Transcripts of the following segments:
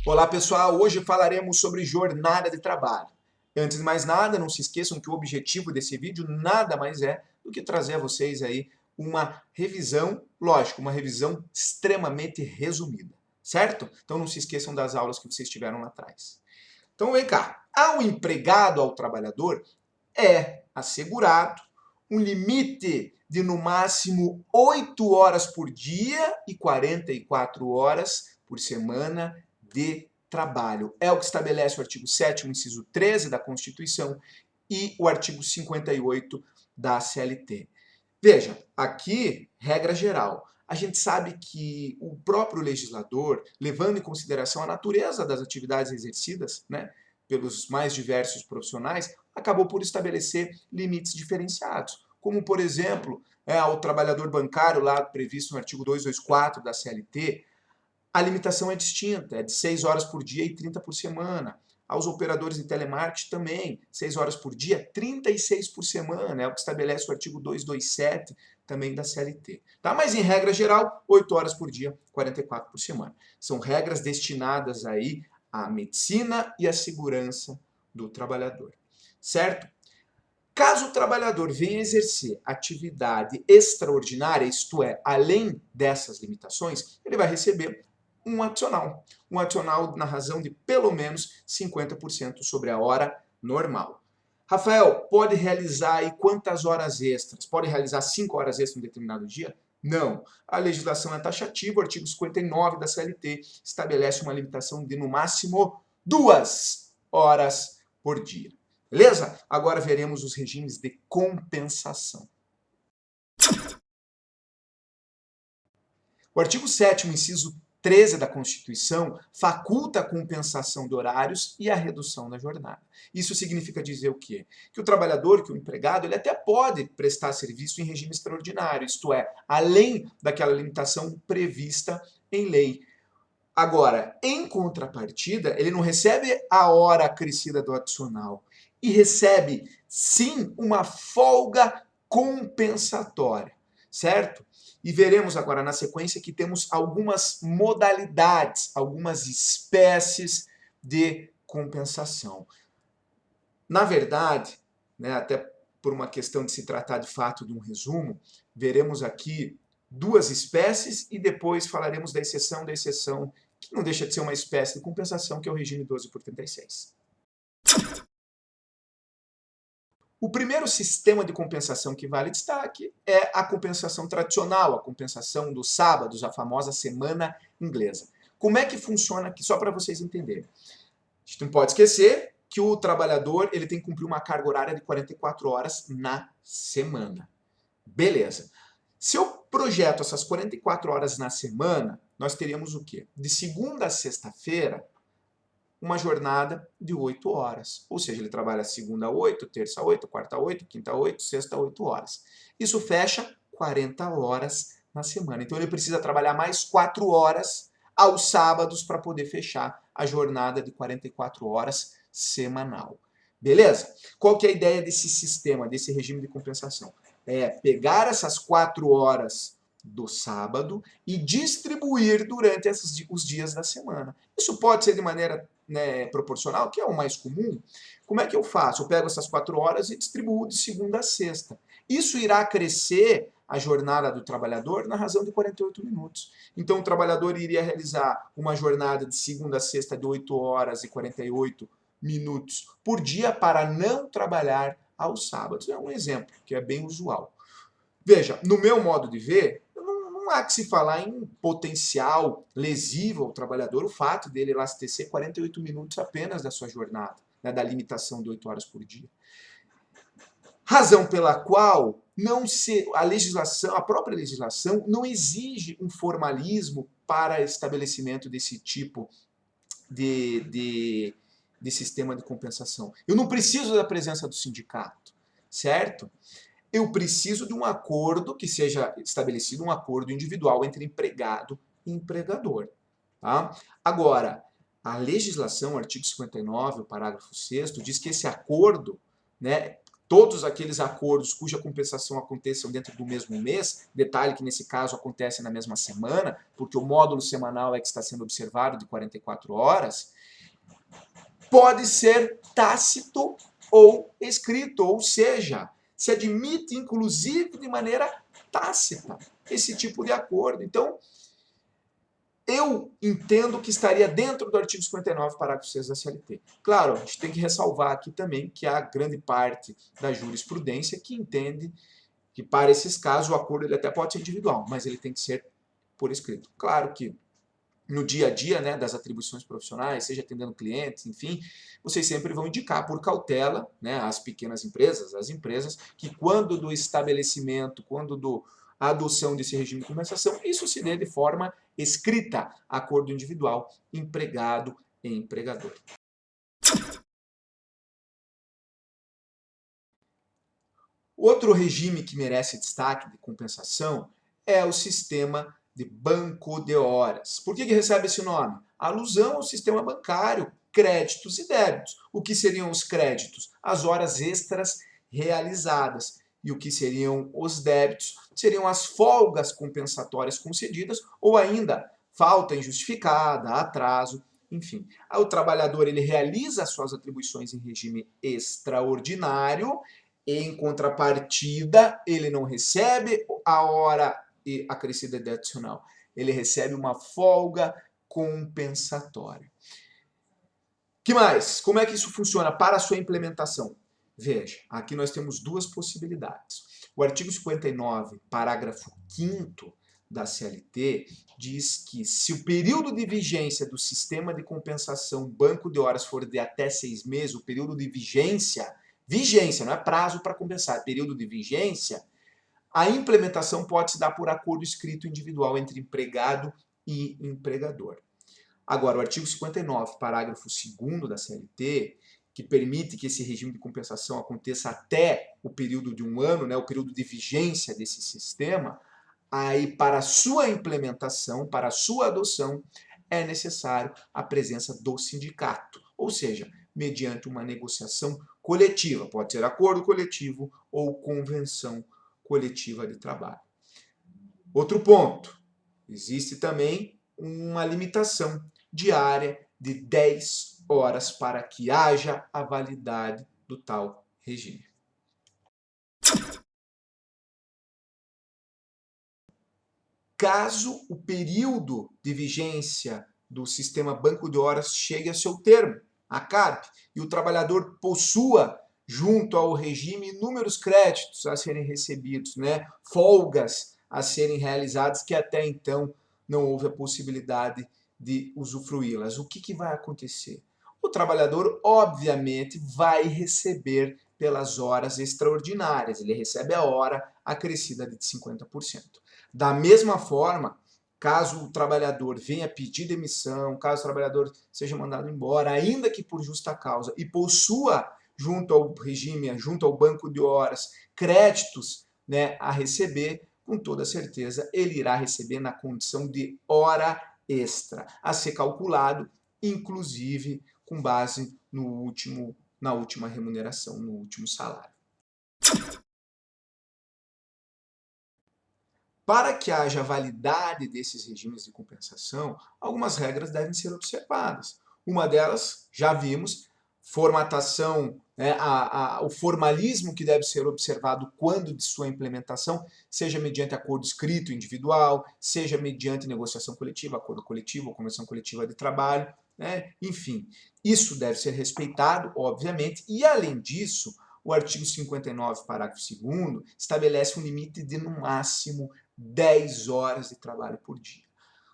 Olá pessoal, hoje falaremos sobre jornada de trabalho. Antes de mais nada, não se esqueçam que o objetivo desse vídeo nada mais é do que trazer a vocês aí uma revisão, lógico, uma revisão extremamente resumida, certo? Então não se esqueçam das aulas que vocês tiveram lá atrás. Então vem cá, ao empregado, ao trabalhador, é assegurado um limite de no máximo 8 horas por dia e 44 horas por semana de trabalho. É o que estabelece o artigo 7º, inciso 13 da Constituição e o artigo 58 da CLT. Veja, aqui, regra geral, a gente sabe que o próprio legislador, levando em consideração a natureza das atividades exercidas, né, pelos mais diversos profissionais, acabou por estabelecer limites diferenciados, como, por exemplo, ao trabalhador bancário, lá previsto no artigo 224 da CLT, a limitação é distinta, é de 6 horas por dia e 30 por semana. Aos operadores de telemarketing também, 6 horas por dia, 36 por semana, é o que estabelece o artigo 227 também da CLT. Tá? Mas em regra geral, 8 horas por dia, 44 por semana. São regras destinadas aí à medicina e à segurança do trabalhador. Certo? Caso o trabalhador venha exercer atividade extraordinária, isto é, além dessas limitações, ele vai receber um adicional na razão de pelo menos 50% sobre a hora normal. Rafael, pode realizar aí quantas horas extras? Pode realizar 5 horas extras em um determinado dia? Não. A legislação é taxativa, o artigo 59 da CLT estabelece uma limitação de no máximo 2 horas por dia. Beleza? Agora veremos os regimes de compensação. O artigo 7º, inciso 13 da Constituição, faculta a compensação de horários e a redução da jornada. Isso significa dizer o quê? Que o trabalhador, que o empregado, ele até pode prestar serviço em regime extraordinário, isto é, além daquela limitação prevista em lei. Agora, em contrapartida, ele não recebe a hora acrescida do adicional e recebe, sim, uma folga compensatória, certo? E veremos agora na sequência que temos algumas modalidades, algumas espécies de compensação. Na verdade, né, até por uma questão de se tratar de fato de um resumo, veremos aqui duas espécies e depois falaremos da exceção, que não deixa de ser uma espécie de compensação, que é o regime 12 por 36. O primeiro sistema de compensação que vale destaque é a compensação tradicional, a compensação dos sábados, a famosa semana inglesa. Como é que funciona aqui? Só para vocês entenderem. A gente não pode esquecer que o trabalhador ele tem que cumprir uma carga horária de 44 horas na semana. Beleza. Se eu projeto essas 44 horas na semana, nós teríamos o quê? De segunda a sexta-feira, uma jornada de 8 horas. Ou seja, ele trabalha segunda 8, terça 8, quarta 8, quinta 8, sexta 8 horas. Isso fecha 40 horas na semana. Então ele precisa trabalhar mais 4 horas aos sábados para poder fechar a jornada de 44 horas semanal. Beleza? Qual que é a ideia desse sistema, desse regime de compensação? É pegar essas 4 horas do sábado e distribuir durante os dias da semana. Isso pode ser de maneira, né, proporcional, que é o mais comum. Como é que eu faço? Eu pego essas 4 horas e distribuo de segunda a sexta. Isso irá crescer a jornada do trabalhador na razão de 48 minutos. Então, o trabalhador iria realizar uma jornada de segunda a sexta de 8 horas e 48 minutos por dia para não trabalhar aos sábados. É um exemplo que é bem usual. Veja, no meu modo de ver, não há que se falar em potencial lesivo ao trabalhador o fato dele elastecer 48 minutos apenas da sua jornada, né, da limitação de 8 horas por dia. Razão pela qual a própria legislação não exige um formalismo para estabelecimento desse tipo de sistema de compensação. Eu não preciso da presença do sindicato, certo? Eu preciso de um acordo que seja estabelecido, um acordo individual entre empregado e empregador. Tá? Agora, a legislação, o artigo 59, o parágrafo 6º, diz que esse acordo, né, todos aqueles acordos cuja compensação aconteçam dentro do mesmo mês, detalhe que nesse caso acontece na mesma semana, porque o módulo semanal é que está sendo observado de 44 horas, pode ser tácito ou escrito, ou seja, se admite inclusive de maneira tácita esse tipo de acordo. Então, eu entendo que estaria dentro do artigo 59, parágrafo 6 da CLT. Claro, a gente tem que ressalvar aqui também que há grande parte da jurisprudência que entende que para esses casos o acordo ele até pode ser individual, mas ele tem que ser por escrito. Claro que no dia a dia, né, das atribuições profissionais, seja atendendo clientes, enfim, vocês sempre vão indicar por cautela, né, às pequenas empresas, às empresas, que quando do estabelecimento, quando a adoção desse regime de compensação, isso se dê de forma escrita, acordo individual, empregado e empregador. Outro regime que merece destaque de compensação é o sistema de banco de horas. Por que recebe esse nome? Alusão ao sistema bancário, créditos e débitos. O que seriam os créditos? As horas extras realizadas. E o que seriam os débitos? Seriam as folgas compensatórias concedidas ou ainda falta injustificada, atraso, enfim. O trabalhador ele realiza suas atribuições em regime extraordinário. Em contrapartida, ele não recebe a hora acrescida de adicional. Ele recebe uma folga compensatória. Que mais? Como é que isso funciona para a sua implementação? Veja, aqui nós temos duas possibilidades. O artigo 59, parágrafo 5º da CLT, diz que se o período de vigência do sistema de compensação banco de horas for de até 6 meses, o período de vigência, não é prazo para compensar, é período de vigência, a implementação pode se dar por acordo escrito individual entre empregado e empregador. Agora, o artigo 59, parágrafo 2º da CLT, que permite que esse regime de compensação aconteça até o período de 1 ano, né, o período de vigência desse sistema, aí para sua implementação, para sua adoção, é necessário a presença do sindicato, ou seja, mediante uma negociação coletiva, pode ser acordo coletivo ou convenção coletiva de trabalho. Outro ponto, existe também uma limitação diária de 10 horas para que haja a validade do tal regime. Caso o período de vigência do sistema banco de horas chegue a seu termo, acabe, e o trabalhador possua, junto ao regime, inúmeros créditos a serem recebidos, né? Folgas a serem realizadas que até então não houve a possibilidade de usufruí-las. O que vai acontecer? O trabalhador, obviamente, vai receber pelas horas extraordinárias, ele recebe a hora acrescida de 50%. Da mesma forma, caso o trabalhador venha pedir demissão, caso o trabalhador seja mandado embora, ainda que por justa causa, e possua, junto ao regime, junto ao banco de horas, créditos, né, a receber, com toda certeza ele irá receber na condição de hora extra, a ser calculado, inclusive, com base na última remuneração, no último salário. Para que haja validade desses regimes de compensação, algumas regras devem ser observadas. Uma delas, já vimos, formatação, né, o formalismo que deve ser observado quando de sua implementação, seja mediante acordo escrito individual, seja mediante negociação coletiva, acordo coletivo ou convenção coletiva de trabalho, né, enfim. Isso deve ser respeitado, obviamente, e além disso, o artigo 59, parágrafo 2º, estabelece um limite de, no máximo, 10 horas de trabalho por dia.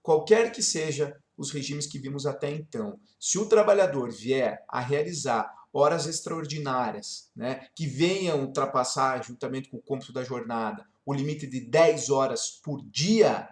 Qualquer que seja os regimes que vimos até então, se o trabalhador vier a realizar horas extraordinárias, né, que venham ultrapassar, juntamente com o cômputo da jornada, o limite de 10 horas por dia,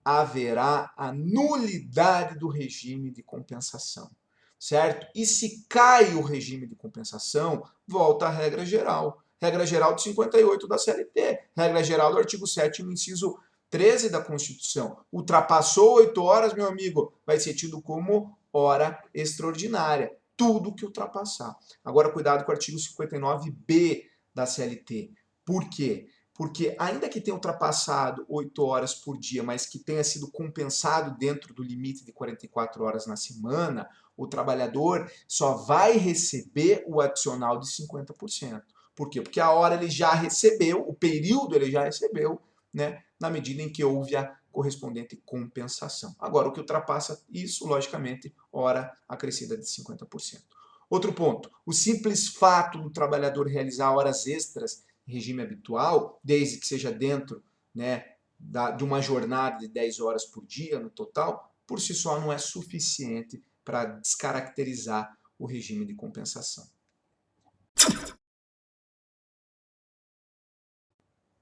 haverá a nulidade do regime de compensação, certo? E se cai o regime de compensação, volta à regra geral do 58 da CLT, regra geral do artigo 7º, inciso 13 da Constituição. Ultrapassou 8 horas, meu amigo, vai ser tido como hora extraordinária. Tudo que ultrapassar. Agora, cuidado com o artigo 59b da CLT. Por quê? Porque ainda que tenha ultrapassado 8 horas por dia, mas que tenha sido compensado dentro do limite de 44 horas na semana, o trabalhador só vai receber o adicional de 50%. Por quê? Porque a hora ele já recebeu, o período ele já recebeu, né, na medida em que houve a correspondente compensação. Agora, o que ultrapassa isso, logicamente, hora acrescida de 50%. Outro ponto, o simples fato do trabalhador realizar horas extras em regime habitual, desde que seja dentro, né, de uma jornada de 10 horas por dia no total, por si só não é suficiente para descaracterizar o regime de compensação.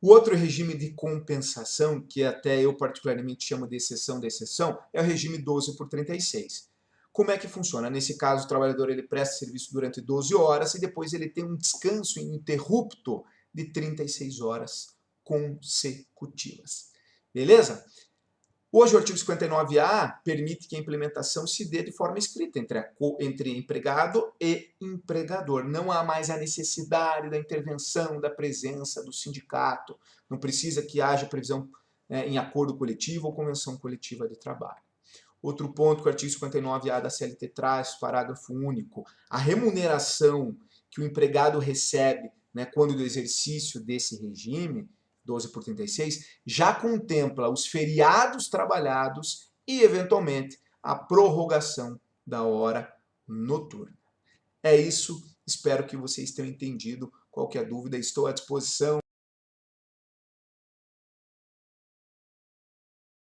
O outro regime de compensação, que até eu particularmente chamo de exceção da exceção, é o regime 12 por 36. Como é que funciona? Nesse caso, o trabalhador ele presta serviço durante 12 horas e depois ele tem um descanso ininterrupto de 36 horas consecutivas. Beleza? Hoje, o artigo 59A permite que a implementação se dê de forma escrita entre empregado e empregador. Não há mais a necessidade da intervenção, da presença do sindicato. Não precisa que haja previsão, né, em acordo coletivo ou convenção coletiva de trabalho. Outro ponto que o artigo 59A da CLT traz, parágrafo único, a remuneração que o empregado recebe, né, quando do exercício desse regime, 12 por 36, já contempla os feriados trabalhados e, eventualmente, a prorrogação da hora noturna. É isso, espero que vocês tenham entendido. Qualquer dúvida, estou à disposição.